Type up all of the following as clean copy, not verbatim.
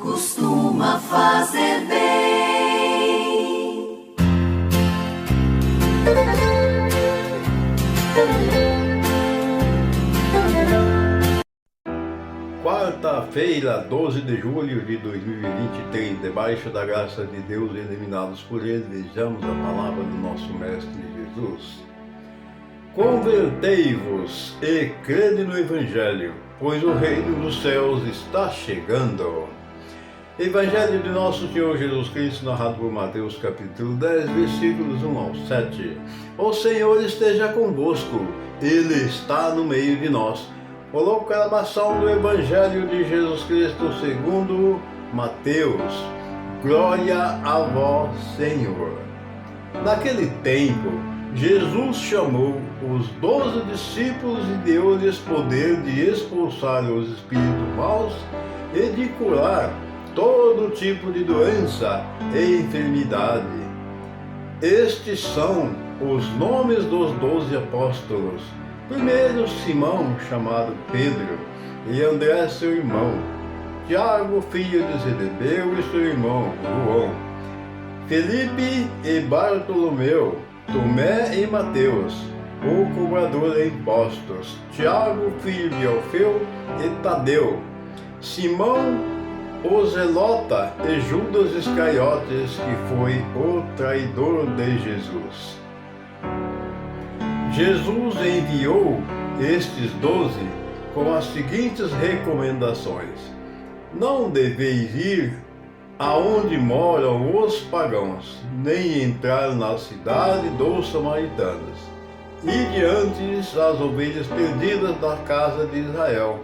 costuma fazer bem. Quarta-feira, 12 de julho de 2023, debaixo da graça de Deus, eliminados por Ele, vejamos a palavra do nosso Mestre Jesus. Convertei-vos e crede no Evangelho, pois o reino dos céus está chegando. Evangelho de nosso Senhor Jesus Cristo, narrado por Mateus capítulo 10, versículos 1 ao 7. O Senhor esteja convosco, Ele está no meio de nós. Proclamação do Evangelho de Jesus Cristo segundo Mateus. Glória a vós, Senhor. Naquele tempo, Jesus chamou os 12 discípulos e deu-lhes poder de expulsar os espíritos maus e de curar todo tipo de doença e enfermidade. Estes são os nomes dos 12 apóstolos. Primeiro, Simão, chamado Pedro, e André, seu irmão, Tiago, filho de Zebedeu, e seu irmão, João, Felipe e Bartolomeu, Tomé e Mateus, o cobrador de impostos, Tiago, filho de Alfeu, e Tadeu, Simão, o Zelota, e Judas Iscariotes, que foi o traidor de Jesus. Jesus enviou estes 12 com as seguintes recomendações: não deveis ir aonde moram os pagãos, nem entrar na cidade dos samaritanos. Ide antes as ovelhas perdidas da casa de Israel.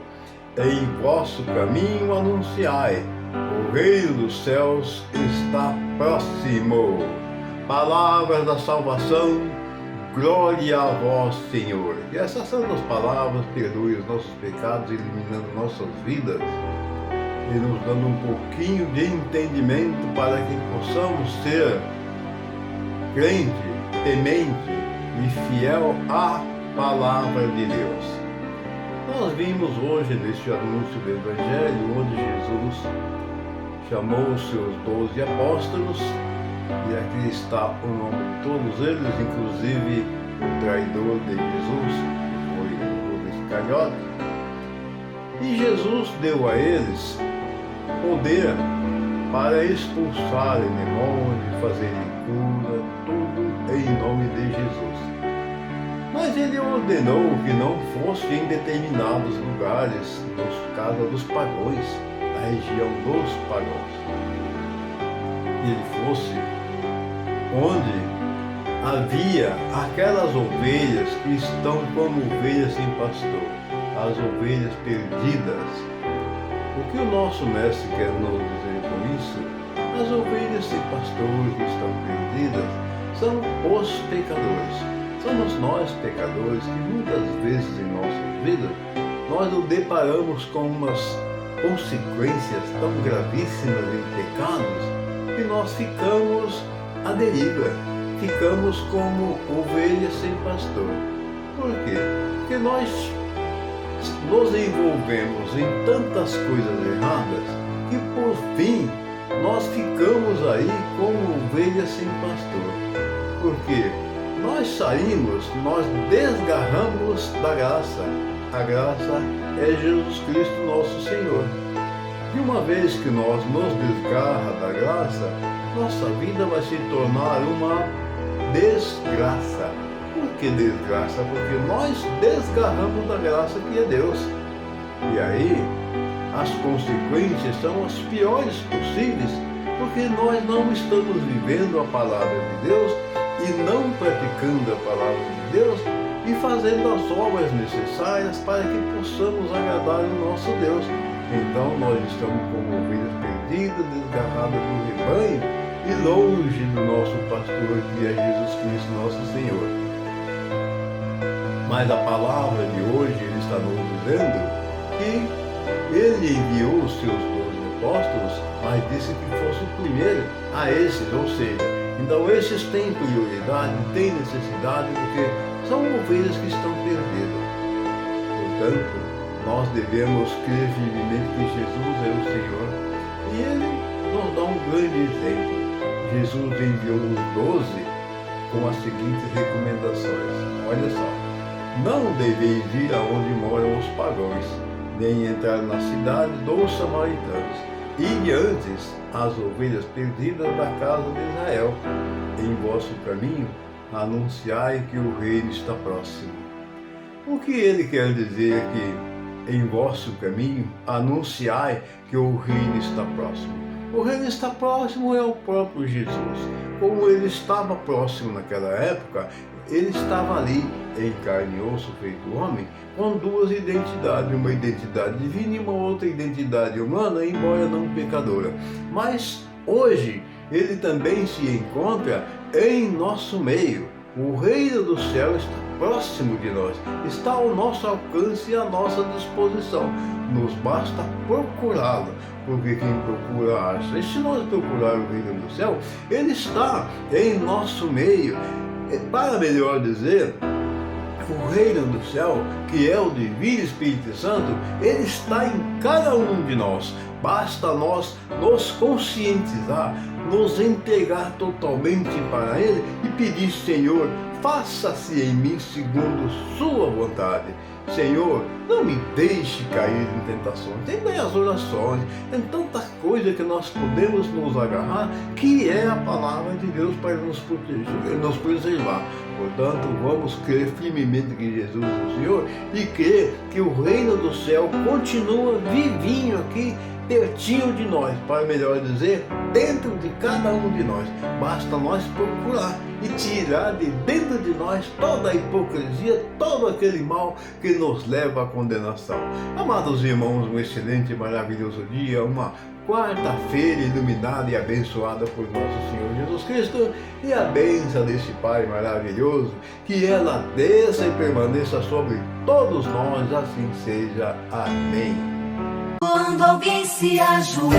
Em vosso caminho anunciai: o reino dos céus está próximo. Palavras da salvação. Glória a vós, Senhor. Que essas santas palavras perdoem os nossos pecados, eliminando nossas vidas e nos dando um pouquinho de entendimento para que possamos ser crente, temente e fiel à palavra de Deus. Nós vimos hoje neste anúncio do Evangelho, onde Jesus chamou os seus 12 apóstolos, e aqui está o nome de todos eles, inclusive o traidor de Jesus, que foi o Judas Iscariote. E Jesus deu a eles poder para expulsarem demônios, fazerem cura, tudo em nome de Jesus. Mas ele ordenou que não fosse em determinados lugares, nos casos dos pagãos, na região dos pagãos. Ele fosse onde havia aquelas ovelhas que estão como ovelhas sem pastor, as ovelhas perdidas. O que o nosso mestre quer nos dizer com isso? As ovelhas sem pastor que estão perdidas são os pecadores. Somos nós pecadores que muitas vezes em nossas vidas nós nos deparamos com umas consequências tão gravíssimas em pecados que nós ficamos à deriva, ficamos como ovelhas sem pastor. Por quê? Porque nós nos envolvemos em tantas coisas erradas que por fim nós ficamos aí como ovelhas sem pastor. Por quê? Nós saímos, nós desgarramos da graça. A graça é Jesus Cristo nosso Senhor. E uma vez que nós nos desgarra da graça, nossa vida vai se tornar uma desgraça. Por que desgraça? Porque nós desgarramos da graça que é Deus. E aí, as consequências são as piores possíveis, porque nós não estamos vivendo a palavra de Deus e não praticando a palavra de Deus e fazendo as obras necessárias para que possamos agradar o nosso Deus. Então nós estamos como ovelhas perdidas, desgarradas do rebanho e longe do nosso pastor, que é Jesus Cristo, nosso Senhor. Mas a palavra de hoje, ele está nos dizendo que ele enviou os seus 12 apóstolos, mas disse que fosse o primeiro a esses, ou seja, então esses têm prioridade, têm necessidade, porque são ovelhas que estão perdidas. Portanto, nós devemos crer firmemente que Jesus é o Senhor e Ele grande exemplo. Jesus enviou os 12 com as seguintes recomendações. Olha só. Não deveis ir aonde moram os pagãos, nem entrar na cidade dos samaritanos. Ide antes as ovelhas perdidas da casa de Israel. Em vosso caminho anunciai que o reino está próximo. O que ele quer dizer aqui? Em vosso caminho anunciai que o reino está próximo. O reino está próximo é o próprio Jesus. Como ele estava próximo naquela época, ele estava ali em carne e osso, feito homem, com duas identidades, uma identidade divina e uma outra identidade humana, embora não pecadora. Mas hoje ele também se encontra em nosso meio. O reino do céu está próximo de nós, está ao nosso alcance e à nossa disposição. Nos basta procurá-lo, porque quem procura acha. E se nós procurar o reino do céu, ele está em nosso meio. Para melhor dizer, o reino do céu, que é o Divino Espírito Santo, ele está em cada um de nós. Basta nós nos conscientizar, nos entregar totalmente para ele e pedir: Senhor, faça-se em mim segundo sua vontade. Senhor, não me deixe cair em tentações. Tem as orações, tem tanta coisa que nós podemos nos agarrar, que é a palavra de Deus para nos proteger, nos preservar. Portanto, vamos crer firmemente que Jesus é o Senhor e crer que o reino do céu continua vivinho aqui, pertinho de nós, para melhor dizer, dentro de cada um de nós. Basta nós procurar e tirar de dentro de nós toda a hipocrisia, todo aquele mal que nos leva à condenação. Amados irmãos, um excelente e maravilhoso dia, uma quarta-feira iluminada e abençoada por nosso Senhor Jesus Cristo, e a bênção desse Pai maravilhoso, que ela desça e permaneça sobre todos nós, assim seja. Amém. Quando alguém se ajoelha